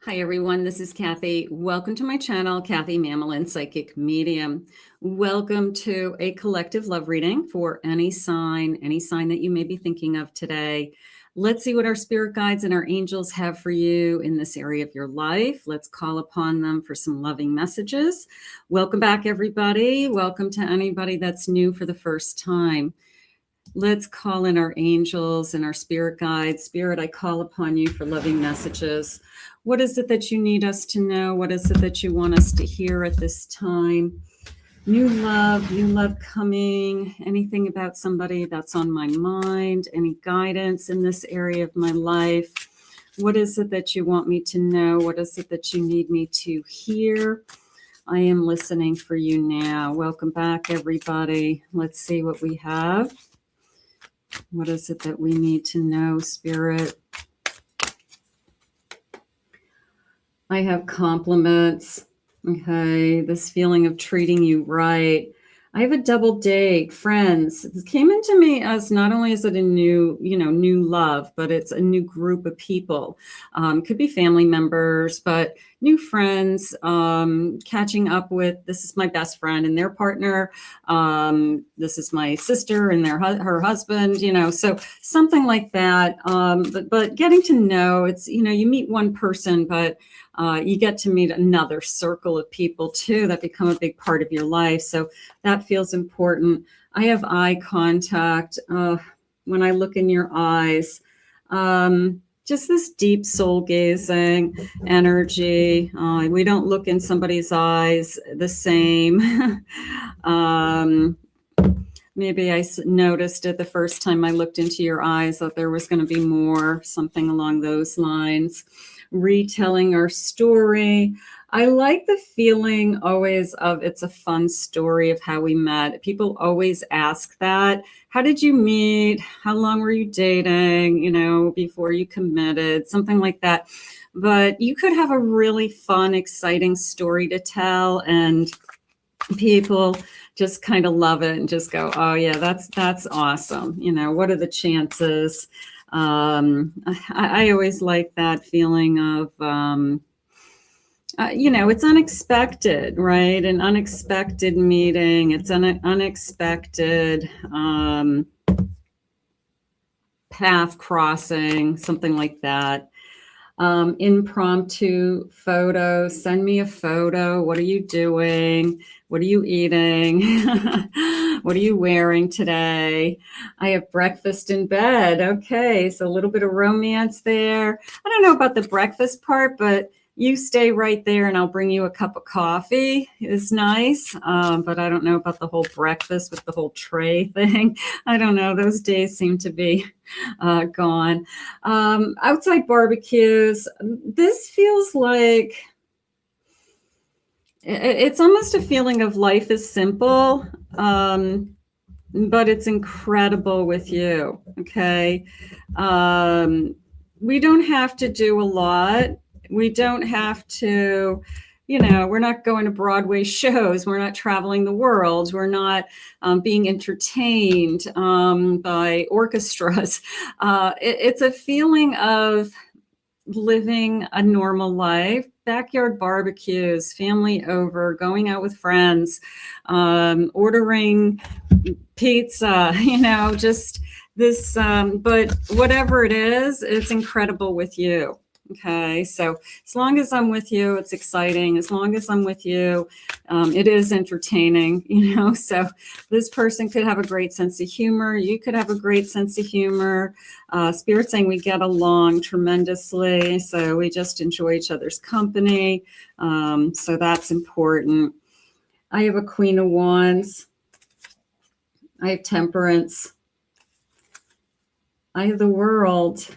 Hi everyone, this is Kathy. Welcome to my channel, Kathy Mammolin Psychic Medium. Welcome to a collective love reading for any sign that you may be thinking of today. Let's see what our spirit guides and our angels have for you in this area of your life. Let's call upon them for some loving messages. Welcome back, everybody. Welcome to anybody that's new for the first time. Let's call in our angels and our spirit guides. Spirit, I call upon you for loving messages. What is it that you need us to know? What is it that you want us to hear at this time? New love coming. Anything about somebody that's on my mind? Any guidance in this area of my life? What is it that you want me to know? What is it that you need me to hear? I am listening for you now. Welcome back, everybody. Let's see what we have. What is it that we need to know, Spirit? I have compliments. Okay, this feeling of treating you right. I have a double date, friends. It came into me as not only is it a new love, but it's a new group of people. Could be family members, but new friends, catching up with, this is my best friend and their partner. This is my sister and her husband, so something like that. But getting to know, it's, you meet one person, but you get to meet another circle of people too that become a big part of your life. So that feels important. I have eye contact. When I look in your eyes, just this deep soul gazing energy. We don't look in somebody's eyes the same. Maybe I noticed it the first time I looked into your eyes that there was going to be more, something along those lines. Retelling our story. I like the feeling always of it's a fun story of how we met. People always ask that. How did you meet? How long were you dating? Before you committed, something like that. But you could have a really fun, exciting story to tell, and people just kind of love it and just go, oh yeah, that's awesome. What are the chances? I always like that feeling of, it's unexpected, right? An unexpected meeting. It's an unexpected path crossing, something like that. Impromptu photo. Send me a photo. What are you doing? What are you eating? What are you wearing today? I have breakfast in bed. Okay, so a little bit of romance there. I don't know about the breakfast part, but you stay right there and I'll bring you a cup of coffee. It's nice, but I don't know about the whole breakfast with the whole tray thing. I don't know. Those days seem to be gone. Outside barbecues. This feels like it's almost a feeling of life is simple, but it's incredible with you. Okay. We don't have to do a lot. We don't have to, we're not going to Broadway shows. We're not traveling the world. We're not being entertained by orchestras. It's a feeling of living a normal life, backyard barbecues, family over, going out with friends, ordering pizza, just this, but whatever it is, it's incredible with you. Okay, so as long as I'm with you, it's exciting. As long as I'm with you, it is entertaining, so this person could have a great sense of humor. You could have a great sense of humor. Spirit saying we get along tremendously, so we just enjoy each other's company. So that's important. I have a Queen of Wands. I have Temperance. I have the World.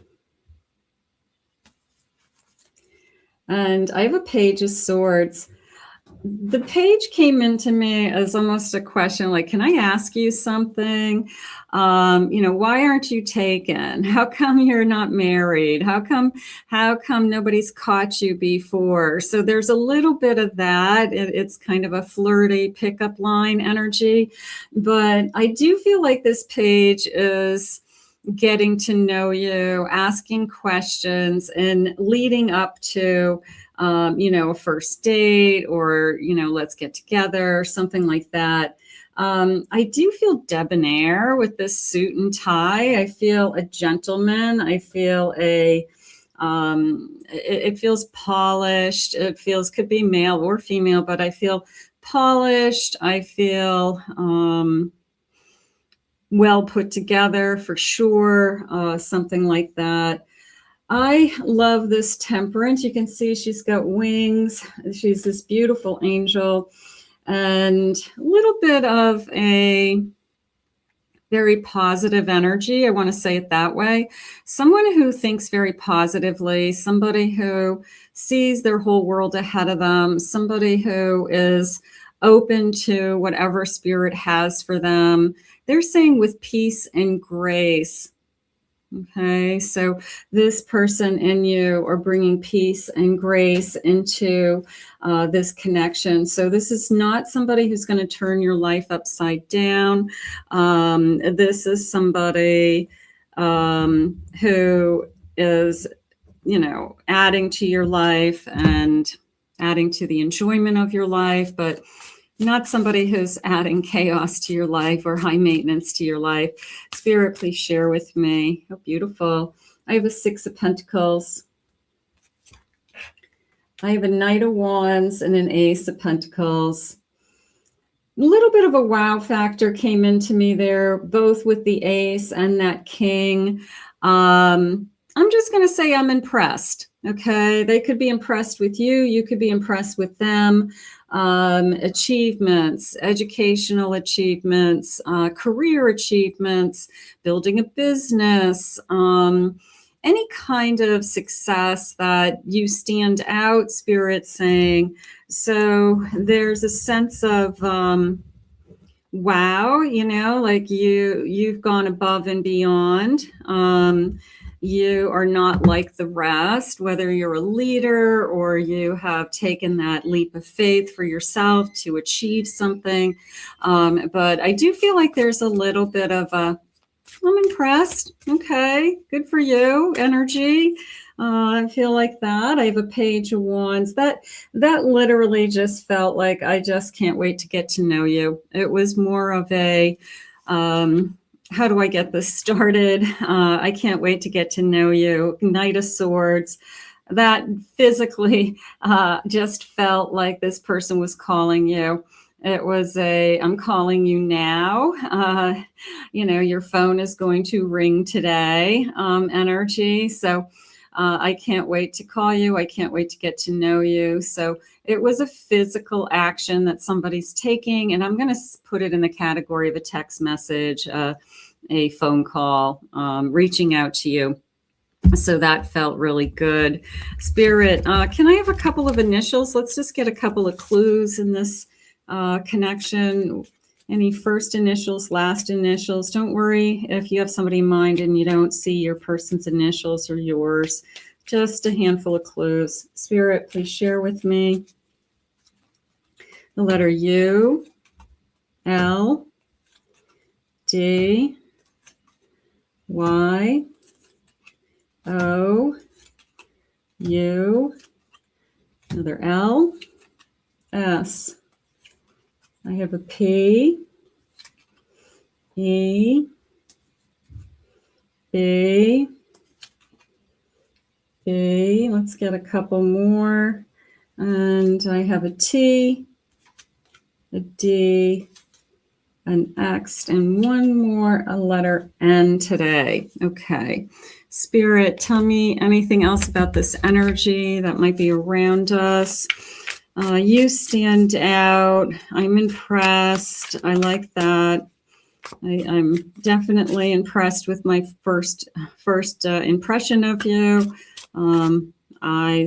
And I have a Page of Swords. The page came into me as almost a question, like, can I ask you something? Why aren't you taken? How come you're not married? How come nobody's caught you before? So there's a little bit of that. It's kind of a flirty pickup line energy. But I do feel like this page is getting to know you, asking questions, and leading up to, a first date, or, let's get together, something like that. I do feel debonair with this suit and tie. I feel a gentleman. I feel it feels polished. It feels, could be male or female, but I feel polished. I feel well put together for sure, something like that. I love this Temperance. You can see she's got wings. She's this beautiful angel, and a little bit of a very positive energy. I want to say it that way. Someone who thinks very positively, somebody who sees their whole world ahead of them, somebody who is open to whatever spirit has for them. They're saying with peace and grace. Okay, so this person in you are bringing peace and grace into this connection. So this is not somebody who's going to turn your life upside down. This is somebody who is, adding to your life and adding to the enjoyment of your life, but not somebody who's adding chaos to your life or high maintenance to your life. Spirit, please share with me. How beautiful. I have a Six of Pentacles. I have a Knight of Wands and an Ace of Pentacles. A little bit of a wow factor came into me there, both with the Ace and that King. I'm just going to say I'm impressed. Okay. They could be impressed with you. You could be impressed with them. Achievements, educational achievements, career achievements, building a business, any kind of success that you stand out, Spirit saying. So there's a sense of wow, like you've gone above and beyond. You are not like the rest, whether you're a leader or you have taken that leap of faith for yourself to achieve something. But I do feel like there's a little bit of I'm impressed. Okay, good for you energy. I feel like that. I have a Page of Wands. That literally just felt like I just can't wait to get to know you. It was more of a how do I get this started? I can't wait to get to know you. Knight of Swords. That physically just felt like this person was calling you. It was I'm calling you now. Your phone is going to ring today energy. So I can't wait to call you. I can't wait to get to know you. So it was a physical action that somebody's taking, and I'm going to put it in the category of a text message, a phone call, reaching out to you. So that felt really good. Spirit, can I have a couple of initials? Let's just get a couple of clues in this connection. Any first initials, last initials. Don't worry if you have somebody in mind and you don't see your person's initials or yours. Just a handful of clues. Spirit, please share with me. The letter U, L, D, Y, O, U, another L, S. I have a P, E, B, B. Let's get a couple more. And I have a T, a D, an X, and one more, a letter N today. Okay. Spirit, tell me anything else about this energy that might be around us. You stand out. I'm impressed. I like that. I'm definitely impressed with my first impression of you. Eye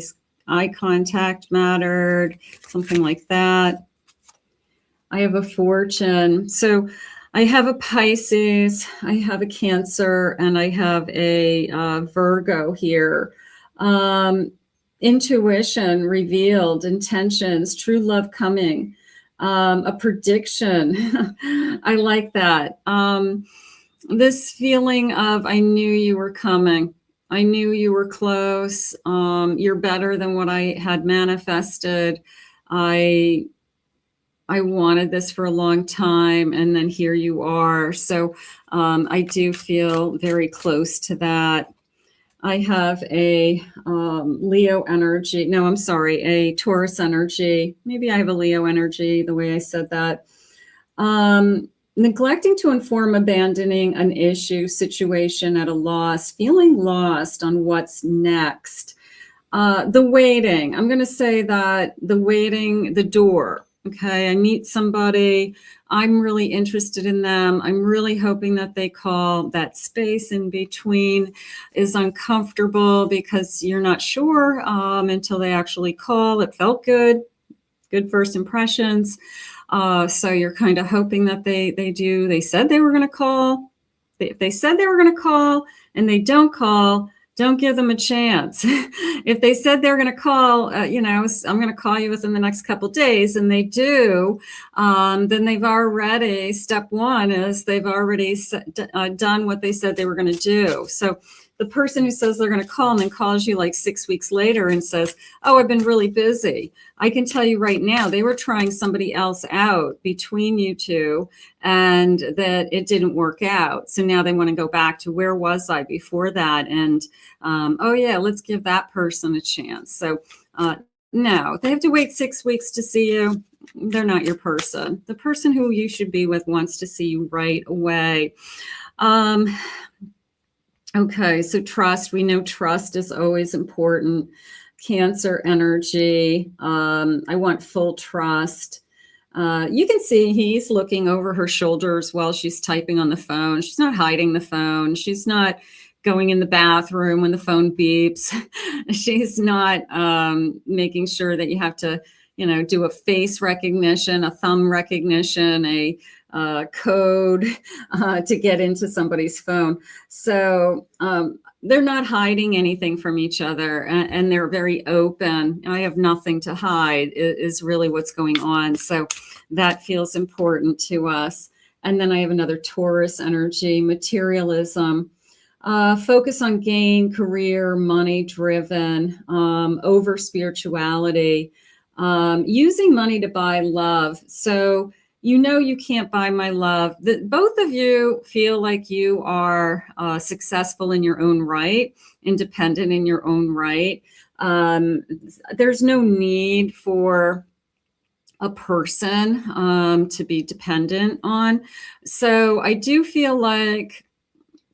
contact mattered, something like that. I have a Fortune. So I have a Pisces, I have a Cancer, and I have a Virgo here. Intuition revealed, intentions, true love coming, a prediction. I like that. This feeling of, I knew you were coming. I knew you were close. You're better than what I had manifested. I wanted this for a long time, and then here you are. So I do feel very close to that. I have a Leo energy. No, I'm sorry, a Taurus energy. Maybe I have a Leo energy, the way I said that. Neglecting to inform, abandoning an issue, situation at a loss, feeling lost on what's next. The waiting. I'm going to say that the waiting, the door. Okay, I meet somebody. I'm really interested in them. I'm really hoping that they call. That space in between is uncomfortable because you're not sure until they actually call. It felt good first impressions. So you're kind of hoping that they do. They said they were going to call. If they said they were going to call and they don't call, don't give them a chance. If they said they're going to call, I'm going to call you within the next couple of days, and they do, then they've already, step one is they've already done what they said they were going to do. So the person who says they're going to call and then calls you like 6 weeks later and says, oh, I've been really busy. I can tell you right now, they were trying somebody else out between you two, and that it didn't work out. So now they want to go back to, where was I before that? And, oh yeah, let's give that person a chance. So no, they have to wait 6 weeks to see you. They're not your person. The person who you should be with wants to see you right away. Okay, so trust. We know trust is always important. Cancer energy. I want full trust. You can see he's looking over her shoulders while she's typing on the phone. She's not hiding the phone. She's not going in the bathroom when the phone beeps. She's not making sure that you have to, do a face recognition, a thumb recognition, a code to get into somebody's phone. So they're not hiding anything from each other, and they're very open. I have nothing to hide is really what's going on. So that feels important to us. And then I have another Taurus energy, materialism. Focus on gain, career, money driven, over spirituality, using money to buy love. So you can't buy my love. Both of you feel like you are successful in your own right, independent in your own right. There's no need for a person to be dependent on. So I do feel like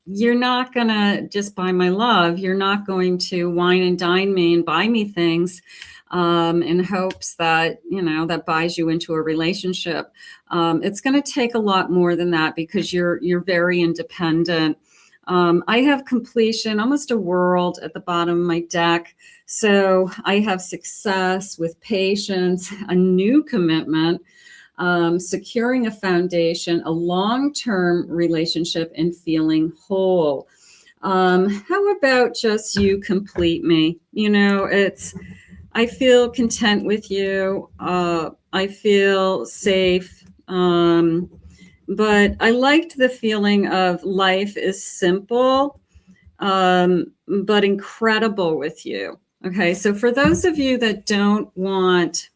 you're not going to just buy my love. You're not going to wine and dine me and buy me things in hopes that, that buys you into a relationship. It's going to take a lot more than that because you're very independent. I have completion, almost a world at the bottom of my deck. So I have success with patience, a new commitment, securing a foundation, a long-term relationship, and feeling whole. How about just you complete me? I feel content with you. I feel safe. But I liked the feeling of life is simple, but incredible with you. Okay, so for those of you that don't want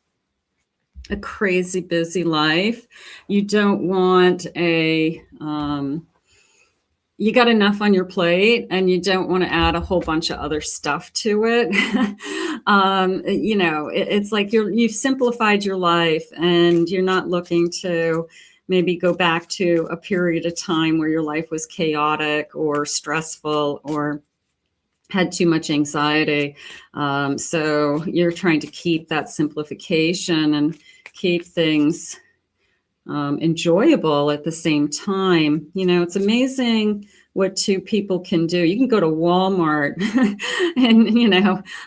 a crazy busy life, you don't want you got enough on your plate and you don't want to add a whole bunch of other stuff to it. It's like you've simplified your life and you're not looking to maybe go back to a period of time where your life was chaotic or stressful or had too much anxiety. So you're trying to keep that simplification and keep things enjoyable at the same time. It's amazing what two people can do. You can go to Walmart and,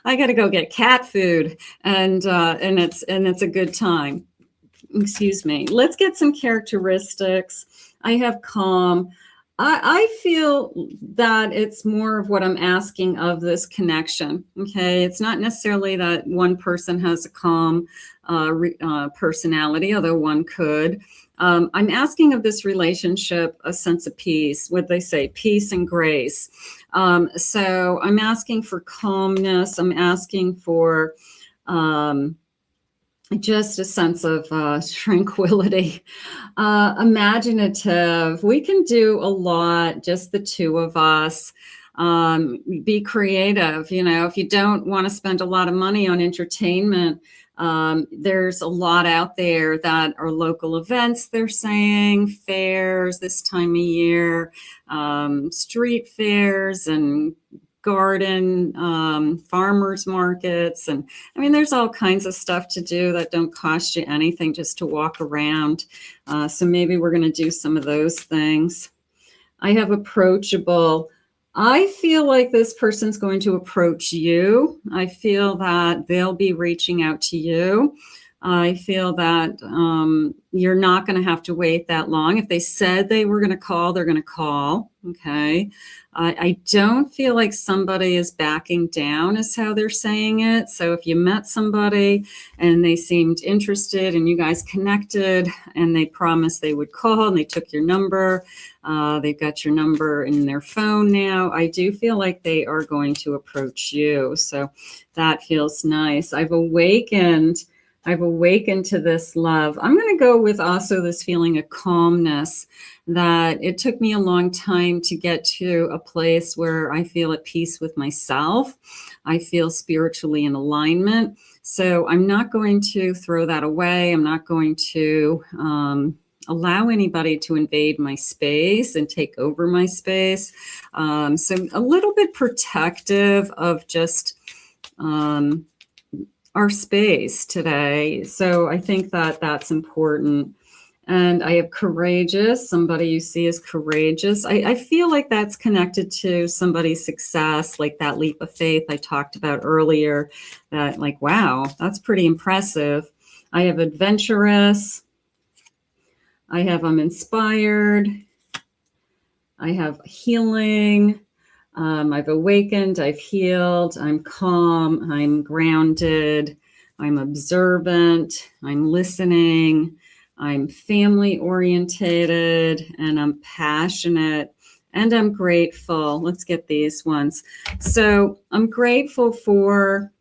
I got to go get cat food and it's a good time. Excuse me. Let's get some characteristics. I have calm. I feel that it's more of what I'm asking of this connection. Okay. It's not necessarily that one person has a calm personality, although one could. I'm asking of this relationship a sense of peace. What they say, peace and grace. So I'm asking for calmness. I'm asking for just a sense of tranquility, imaginative. We can do a lot, just the two of us. Be creative. You know, if you don't want to spend a lot of money on entertainment, there's a lot out there that are local events, they're saying, fairs this time of year, street fairs and garden, farmers markets. And I mean, there's all kinds of stuff to do that don't cost you anything just to walk around. So maybe we're going to do some of those things. I have approachable. I feel like this person's going to approach you. I feel that they'll be reaching out to you. I feel that you're not going to have to wait that long. If they said they were going to call, they're going to call. Okay. I don't feel like somebody is backing down is how they're saying it. So if you met somebody and they seemed interested and you guys connected and they promised they would call and they took your number, they've got your number in their phone now. I do feel like they are going to approach you. So that feels nice. I've awakened to this love. I'm going to go with also this feeling of calmness, that it took me a long time to get to a place where I feel at peace with myself. I feel spiritually in alignment. So I'm not going to throw that away. I'm not going to allow anybody to invade my space and take over my space. So a little bit protective of just our space today. So I think that that's important. And I have courageous, somebody you see as courageous. I feel like that's connected to somebody's success, like that leap of faith I talked about earlier, that like, wow, that's pretty impressive. I have adventurous. I have I'm inspired. I have healing. I've awakened, I've healed, I'm calm, I'm grounded, I'm observant, I'm listening, I'm family orientated, and I'm passionate, and I'm grateful. Let's get these ones. So I'm grateful for,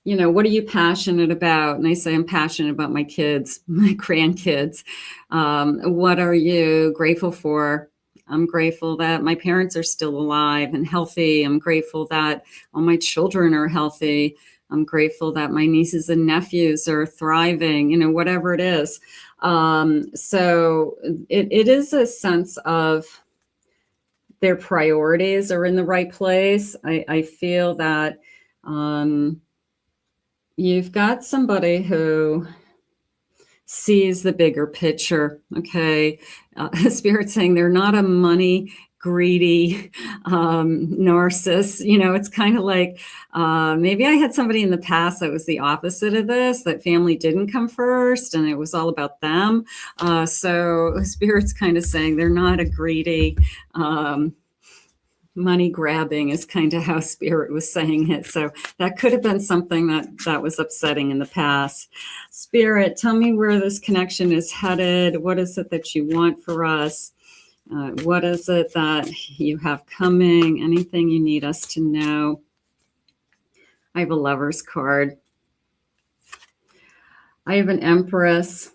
you know, what are you passionate about? And I say I'm passionate about my kids, my grandkids. What are you grateful for? I'm grateful that my parents are still alive and healthy. I'm grateful that all my children are healthy. I'm grateful that my nieces and nephews are thriving, you know, whatever it is. So it is a sense of their priorities are in the right place. I feel that you've got somebody who sees the bigger picture. Okay. Spirit saying they're not a money greedy narcissist. You know, it's kind of like maybe I had somebody in the past that was the opposite of this, that family didn't come first and it was all about them. So Spirit's kind of saying they're not a greedy money grabbing is kind of how Spirit was saying it. So that could have been something that was upsetting in the past. Spirit, tell me where this connection is headed. What is it that you want for us? What is it that you have coming? Anything you need us to know? I have a Lover's card. I have an Empress.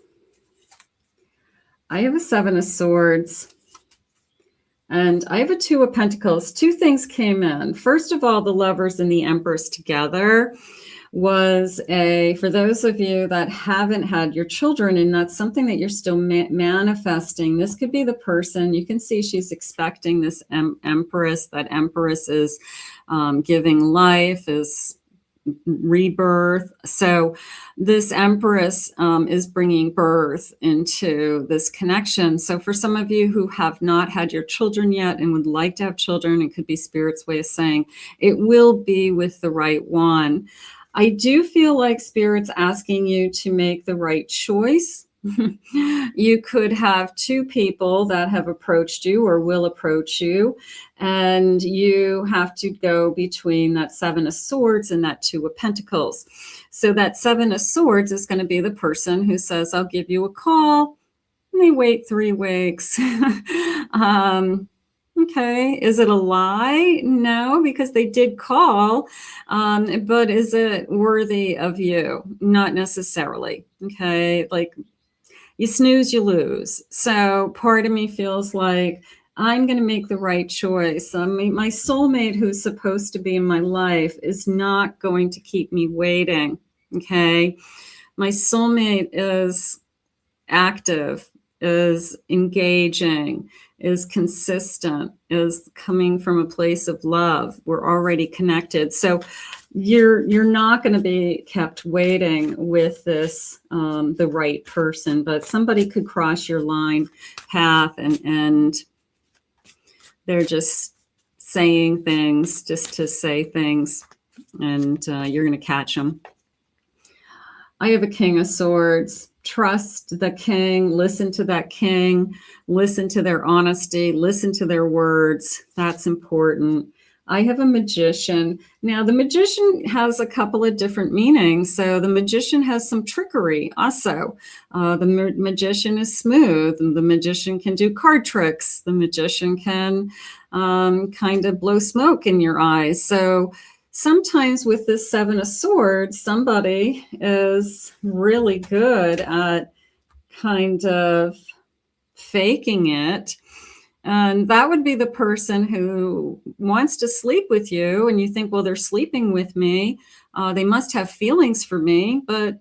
I have a Seven of Swords. And I have a Two of Pentacles. Two things came in. First of all, the Lovers and the Empress together was for those of you that haven't had your children, and that's something that you're still manifesting. This could be the person, you can see she's expecting this Empress. That Empress is giving life, is rebirth. So this Empress is bringing birth into this connection. So for some of you who have not had your children yet and would like to have children, it could be Spirit's way of saying it will be with the right one. I do feel like Spirit's asking you to make the right choice. You could have two people that have approached you or will approach you, and you have to go between that Seven of Swords and that Two of Pentacles. So that Seven of Swords is going to be the person who says, I'll give you a call. And they wait 3 weeks. Okay, is it a lie? No, because they did call, but is it worthy of you? Not necessarily. Okay, like you snooze, you lose. So part of me feels like I'm going to make the right choice. I mean, my soulmate who's supposed to be in my life is not going to keep me waiting. Okay, my soulmate is active, is engaging, is consistent, is coming from a place of love. We're already connected. So you're not going to be kept waiting with this, the right person, but somebody could cross your line path and they're just saying things just to say things, and you're going to catch them. I have a King of Swords. Trust the king, listen to that king, listen to their honesty, listen to their words. That's important. I have a Magician. Now, the Magician has a couple of different meanings. So the Magician has some trickery also. The Magician is smooth. And the Magician can do card tricks. The Magician can kind of blow smoke in your eyes. So sometimes with this Seven of Swords, somebody is really good at kind of faking it. And that would be the person who wants to sleep with you. And you think, well, they're sleeping with me. They must have feelings for me, but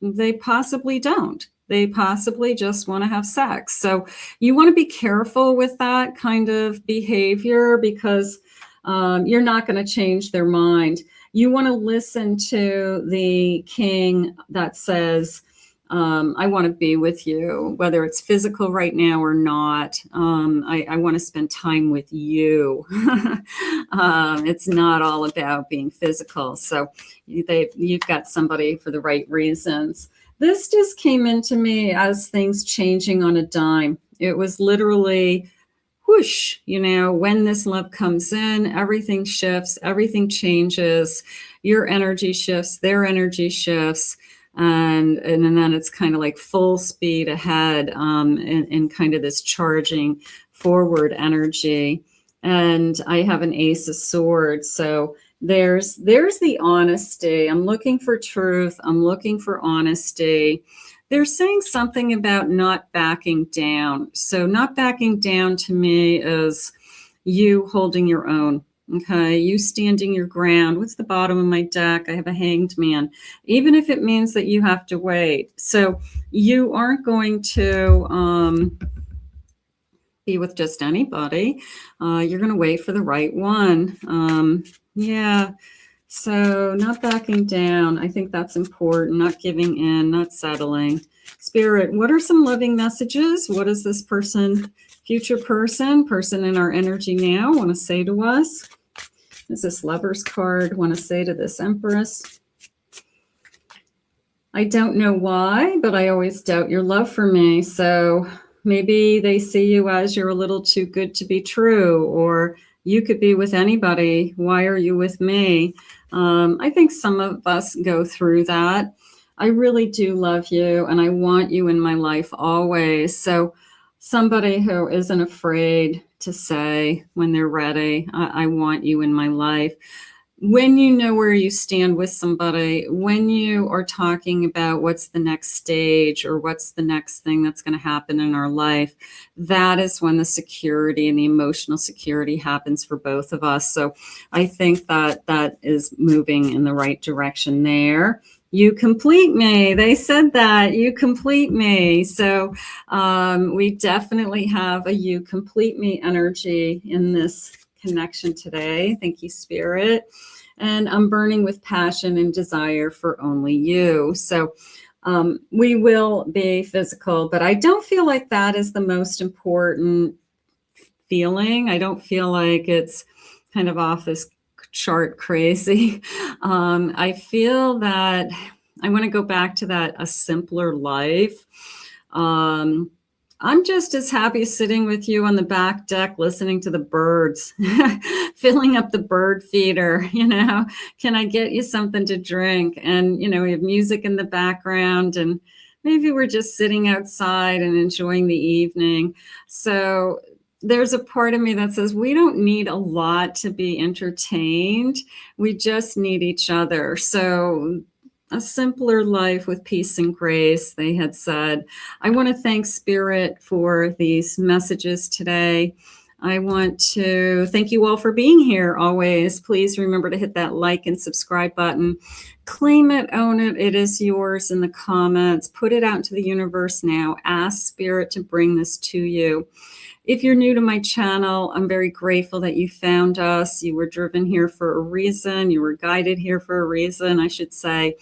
they possibly don't. They possibly just want to have sex. So you want to be careful with that kind of behavior because you're not going to change their mind. You want to listen to the king that says, I want to be with you, whether it's physical right now or not. I want to spend time with you. It's not all about being physical. So you've got somebody for the right reasons. This just came into me as things changing on a dime. It was literally whoosh, you know, when this love comes in, everything shifts, everything changes, your energy shifts, their energy shifts. And then it's kind of like full speed ahead in kind of this charging forward energy. And I have an Ace of Swords. So there's the honesty. I'm looking for truth. I'm looking for honesty. They're saying something about not backing down. So not backing down to me is you holding your own. Okay, you standing your ground. What's the bottom of my deck? I have a Hanged Man. Even if it means that you have to wait. So you aren't going to be with just anybody. You're going to wait for the right one. Yeah. So not backing down. I think that's important. Not giving in, not settling. Spirit, what are some loving messages? What does this person, future person in our energy now want to say to us? Is this Lover's card want to say to this Empress? I don't know why, but I always doubt your love for me. So maybe they see you as you're a little too good to be true, or you could be with anybody. Why are you with me? I think some of us go through that. I really do love you, and I want you in my life always. So somebody who isn't afraid to say when they're ready, I want you in my life. When you know where you stand with somebody, when you are talking about what's the next stage or what's the next thing that's going to happen in our life, that is when the security and the emotional security happens for both of us. So I think that that is moving in the right direction there. You complete me. They said that. You complete me. So we definitely have a you complete me energy in this connection today. Thank you, Spirit. And I'm burning with passion and desire for only you. So we will be physical, but I don't feel like that is the most important feeling. I don't feel like it's kind of off this chart crazy. I feel that I want to go back to that, a simpler life. I'm just as happy sitting with you on the back deck, listening to the birds, filling up the bird feeder, can I get you something to drink? And, we have music in the background, and maybe we're just sitting outside and enjoying the evening. So there's a part of me that says we don't need a lot to be entertained. We just need each other. So a simpler life with peace and grace, they had said. I want to thank Spirit for these messages today. I want to thank you all for being here always. Please remember to hit that like and subscribe button. Claim it, own it. It is yours in the comments. Put it out into the universe now. Ask Spirit to bring this to you. If you're new to my channel, I'm very grateful that you found us. You were driven here for a reason. You were guided here for a reason, I should say.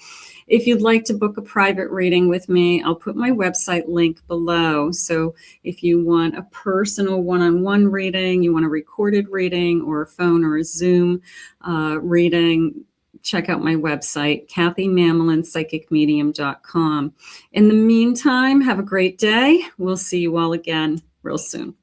If you'd like to book a private reading with me, I'll put my website link below. So if you want a personal one-on-one reading, you want a recorded reading or a phone or a Zoom reading, check out my website, kathymamolinspsychicmedium.com. In the meantime, have a great day. We'll see you all again real soon.